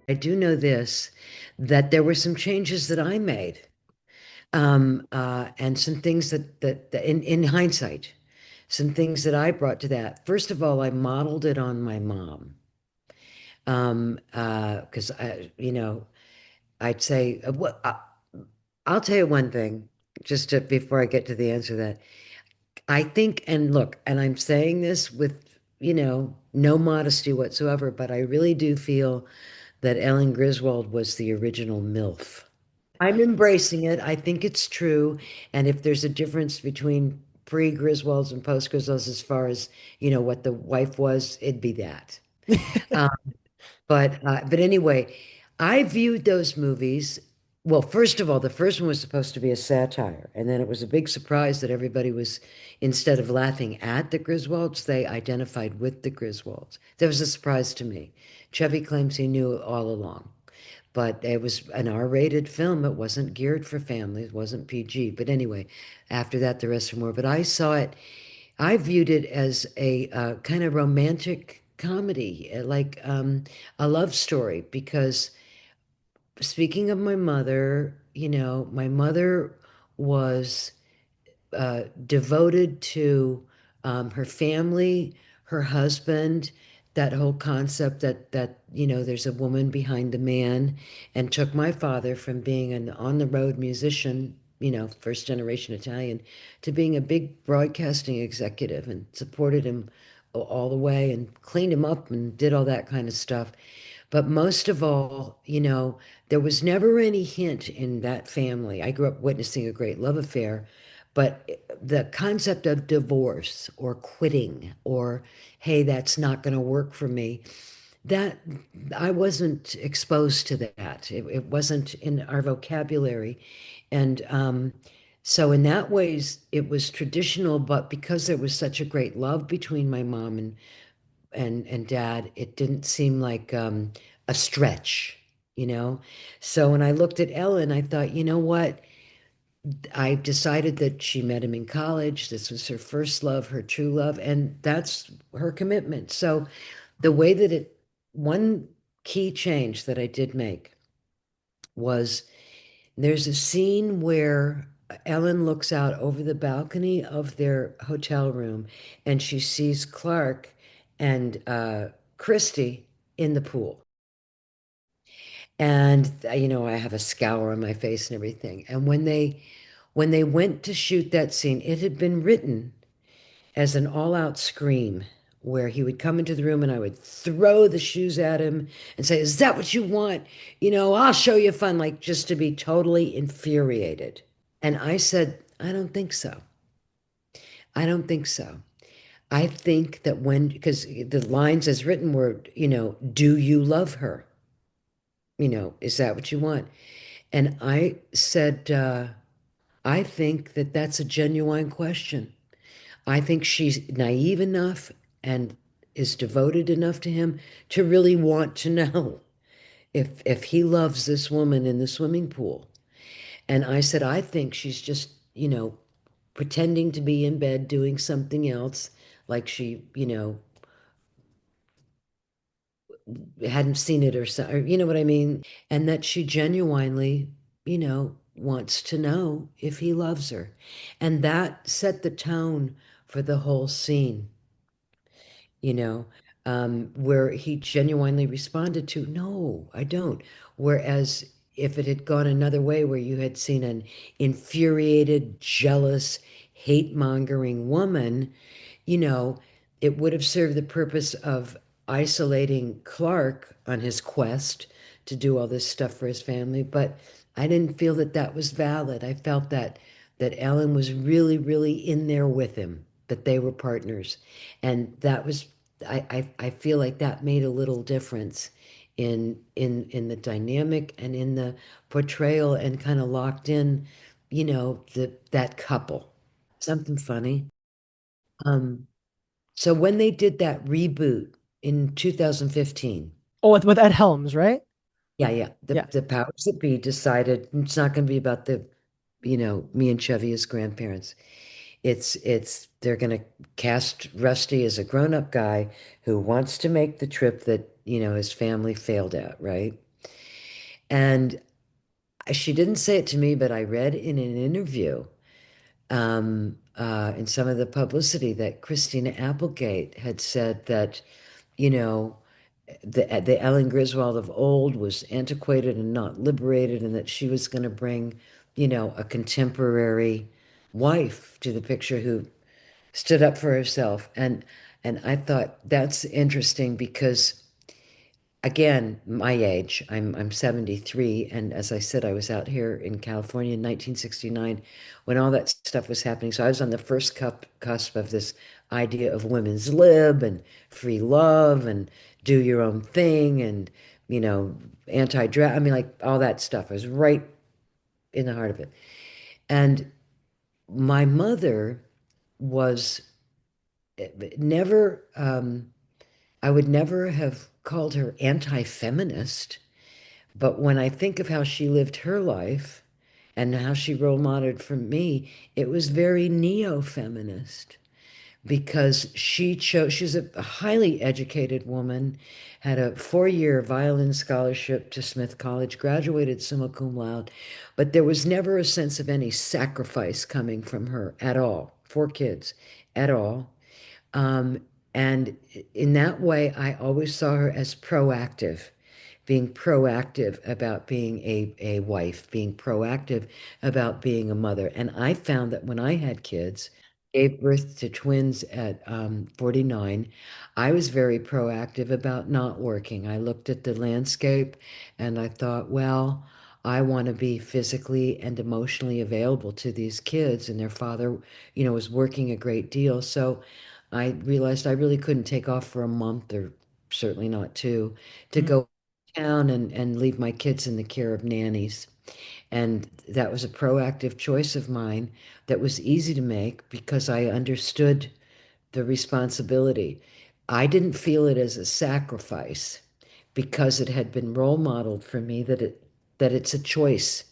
I do know this, that there were some changes that I made, and some things that in hindsight, some things that I brought to that. First of all, I modeled it on my mom. Because I'd say, I'll tell you one thing, before I get to the answer to that. I think, and look, and I'm saying this with, no modesty whatsoever, but I really do feel that Ellen Griswold was the original MILF. I'm embracing it. I think it's true. And if there's a difference between pre-Griswolds and post-Griswolds as far as, what the wife was, it'd be that. Um, but anyway, I viewed those movies. Well, first of all, the first one was supposed to be a satire, and then it was a big surprise that everybody was, instead of laughing at the Griswolds, they identified with the Griswolds. That was a surprise to me. Chevy claims he knew all along, but it was an R-rated film. It wasn't geared for families, it wasn't PG. But anyway, after that, the rest were more. But I saw it, I viewed it as a kind of romantic comedy, like a love story. Because speaking of my mother, my mother was devoted to her family, her husband, that whole concept that there's a woman behind the man, and took my father from being an on-the-road musician, first generation Italian, to being a big broadcasting executive, and supported him all the way and cleaned him up and did all that kind of stuff. But most of all, there was never any hint in that family. I grew up witnessing a great love affair, but the concept of divorce or quitting or, hey, that's not going to work for me, that I wasn't exposed to that. It wasn't in our vocabulary. And so in that ways, it was traditional, but because there was such a great love between my mom and dad, it didn't seem like a stretch, you know? So when I looked at Ellen, I thought, you know what? I decided that she met him in college. This was her first love, her true love, and that's her commitment. So the way that one key change that I did make was, there's a scene where Ellen looks out over the balcony of their hotel room and she sees Clark and Christy in the pool. And I have a scour on my face and everything. And when they went to shoot that scene, it had been written as an all-out scream where he would come into the room and I would throw the shoes at him and say, "Is that what you want? I'll show you fun," like just to be totally infuriated. And I said, "I don't think so. I don't think so. I think that because the lines as written were, do you love her? Is that what you want?" And I said, I think that that's a genuine question. I think she's naive enough and is devoted enough to him to really want to know if he loves this woman in the swimming pool. And I said, I think she's just, pretending to be in bed doing something else, like she, hadn't seen it, or you know what I mean? And that she genuinely, wants to know if he loves her. And that set the tone for the whole scene, you know, where he genuinely responded to, "No, I don't." Whereas if it had gone another way, where you had seen an infuriated, jealous, hate-mongering woman, you know, it would have served the purpose of isolating Clark on his quest to do all this stuff for his family. But I didn't feel that that was valid. I felt that Ellen was really, really in there with him, that they were partners. And that was, I feel like that made a little difference in the dynamic and in the portrayal, and kind of locked in, that couple. Something funny. Um, so when they did that reboot in 2015, Oh, with Ed Helms, right? yeah, yeah, the Yeah. the powers that be decided it's not going to be about me and Chevy as grandparents. They're going to cast Rusty as a grown-up guy who wants to make the trip that, his family failed at, right? And she didn't say it to me, but I read in an interview in some of the publicity that Christina Applegate had said that, you know, the Ellen Griswold of old was antiquated and not liberated, and that she was going to bring, a contemporary wife to the picture who stood up for herself. And I thought that's interesting because again, my age, I'm 73, and as I said, I was out here in California in 1969 when all that stuff was happening. So I was on the first cusp of this idea of women's lib and free love and do your own thing and, you know, anti-drag. I mean, like all that stuff. I was right in the heart of it. And my mother was never, I would never have called her anti-feminist. But when I think of how she lived her life and how she role modeled for me, it was very neo-feminist because she's a highly educated woman, had a 4-year violin scholarship to Smith College, graduated summa cum laude, but there was never a sense of any sacrifice coming from her at all. 4 kids at all. Um, and in that way, I always saw her as proactive, being proactive about being a wife, being proactive about being a mother. And I found that when I had kids, gave birth to twins at 49, I was very proactive about not working. I looked at the landscape and I thought, well, I want to be physically and emotionally available to these kids. And their father, was working a great deal. So I realized I really couldn't take off for a month or certainly not two to Mm. go town and leave my kids in the care of nannies. And that was a proactive choice of mine that was easy to make because I understood the responsibility. I didn't feel it as a sacrifice because it had been role modeled for me that it's a choice.